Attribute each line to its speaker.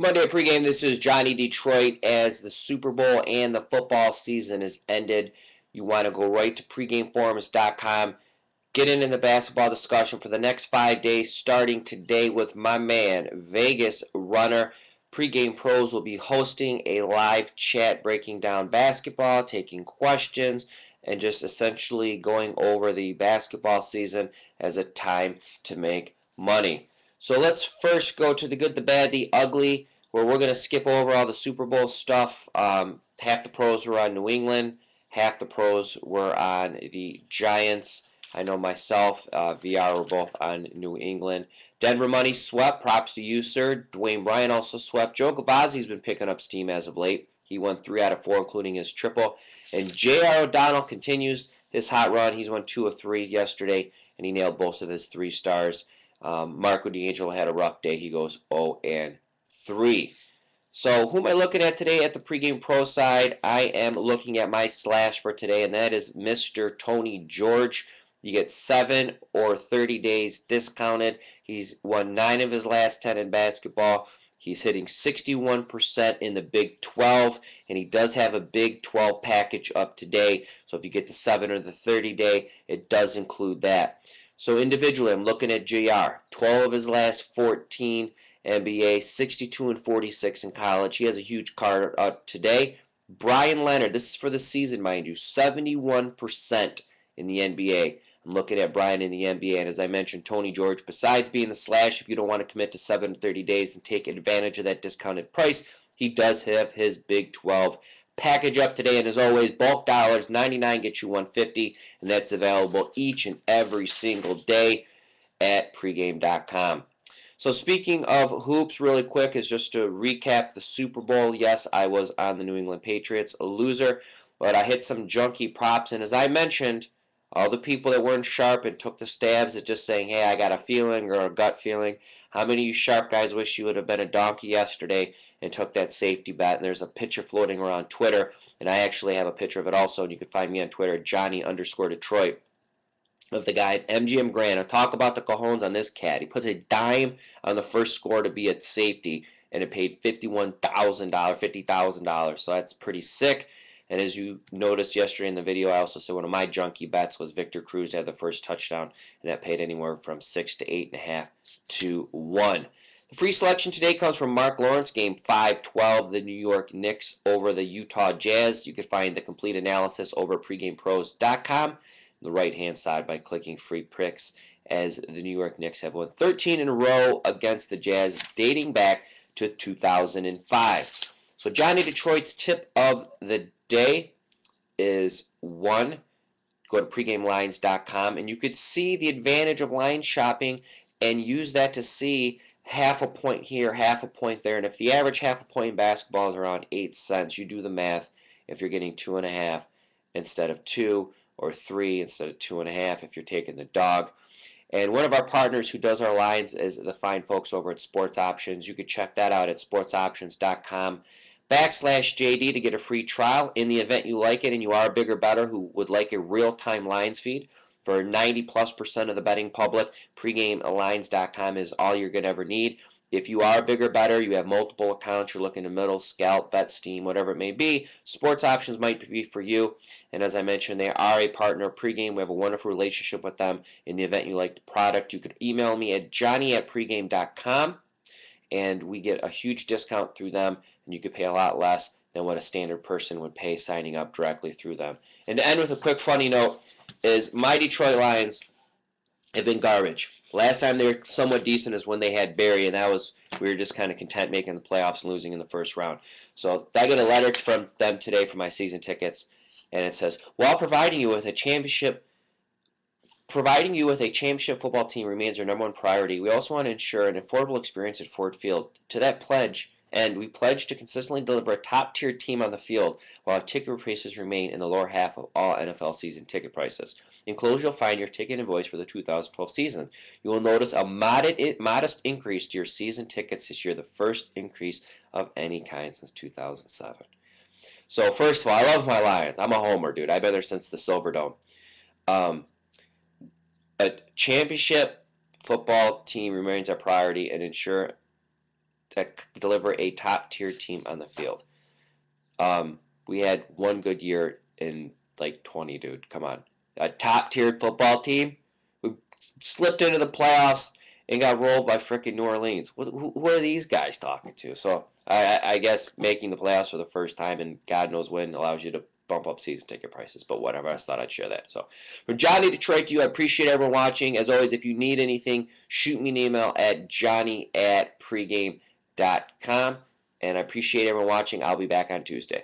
Speaker 1: Monday at pregame, this is Johnny Detroit. As the Super Bowl and the football season is ended, you want to go right to pregameforums.com. Get into the basketball discussion for the next 5 days, starting today with my man, Vegas Runner. Pregame Pros will be hosting a live chat breaking down basketball, taking questions, and just essentially going over the basketball season as a time to make money. So let's first go to the good, the bad, the ugly, where we're going to skip over all the Super Bowl stuff. Half the pros were on New England, half the pros were on the Giants. I know myself, VR were both on New England. Denver money swept. Props to you, sir. Dwayne Bryan also swept. Joe Gavazzi's been picking up steam as of late. He won 3 out of 4, including his triple. And J.R. O'Donnell continues his hot run. He's won 2 of 3 yesterday, and he nailed both of his 3 stars. Marco D'Angelo had a rough day. He goes 0 and 3. So who am I looking at today at the pregame pro side? I am looking at my slash for today, and that is Mr. Tony George. You get 7 or 30 days discounted. He's won 9 of his last 10 in basketball. He's hitting 61% in the Big 12, and he does have a Big 12 package up today. So if you get the 7 or the 30 day, it does include that. So individually, I'm looking at JR. 12 of his last 14 NBA, 62 and 46 in college. He has a huge card today. Brian Leonard, this is for the season, mind you, 71% in the NBA. I'm looking at Brian in the NBA, and as I mentioned, Tony George, besides being the slash, if you don't want to commit to 7 to 30 days and take advantage of that discounted price, he does have his Big 12 package up today, and as always, bulk dollars, 99 gets you 150, and that's available each and every single day at pregame.com. So speaking of hoops, really quick, is just to recap the Super Bowl. Yes, I was on the New England Patriots, a loser, but I hit some junky props, and as I mentioned, all the people that weren't sharp and took the stabs at just saying, hey, I got a feeling or a gut feeling. How many of you sharp guys wish you would have been a donkey yesterday and took that safety bet? And there's a picture floating around Twitter, and I actually have a picture of it also, and you can find me on Twitter, Johnny_Detroit, of the guy, MGM Grand. I'll talk about the cojones on this cat. He puts a dime on the first score to be at safety, and it paid $50,000. So that's pretty sick. And as you noticed yesterday in the video, I also said one of my junkie bets was Victor Cruz to have the first touchdown, and that paid anywhere from 6 to 8.5 to 1. The free selection today comes from Mark Lawrence, game 5-12, the New York Knicks over the Utah Jazz. You can find the complete analysis over at pregamepros.com on the right-hand side by clicking free picks, as the New York Knicks have won 13 in a row against the Jazz dating back to 2005. So Johnny Detroit's tip of the day is 1. Go to pregamelines.com, and you could see the advantage of line shopping and use that to see half a point here, half a point there. And if the average half a point in basketball is around 8 cents, you do the math. If you're getting 2.5 instead of 2, or 3 instead of 2.5 if you're taking the dog. And one of our partners who does our lines is the fine folks over at Sports Options. You could check that out at sportsoptions.com/JD to get a free trial. In the event you like it and you are a bigger bettor who would like a real-time lines feed, for 90+% of the betting public, pregamelines.com is all you're going to ever need. If you are a bigger bettor, you have multiple accounts, you're looking to middle, scalp, bet, steam, whatever it may be, Sports Options might be for you. And as I mentioned, they are a partner of Pregame. We have a wonderful relationship with them. In the event you like the product, you could email me at johnny@pregame.com, and we get a huge discount through them, and you could pay a lot less than what a standard person would pay signing up directly through them. And to end with a quick funny note is my Detroit Lions have been garbage. Last time they were somewhat decent is when they had Barry, and that was, we were just kind of content making the playoffs and losing in the first round. So I got a letter from them today for my season tickets, and it says, while providing you with a championship football team remains our number one priority, we also want to ensure an affordable experience at Ford Field. To that pledge, and we pledge to consistently deliver a top-tier team on the field while our ticket prices remain in the lower half of all NFL season ticket prices. Enclosed, you'll find your ticket invoice for the 2012 season. You will notice a modest increase to your season tickets this year, the first increase of any kind since 2007. So first of all, I love my Lions. I'm a homer, dude. I've been there since the Silver Dome. A championship football team remains our priority, and ensure to deliver a top-tier team on the field. We had one good year in like 20, dude. Come on. A top-tiered football team. We slipped into the playoffs and got rolled by freaking New Orleans. Who are these guys talking to? So I guess making the playoffs for the first time and God knows when allows you to bump up season ticket prices. But whatever, I just thought I'd share that. So from Johnny Detroit to you, I appreciate everyone watching. As always, if you need anything, shoot me an email at johnny@pregame.com. And I appreciate everyone watching. I'll be back on Tuesday.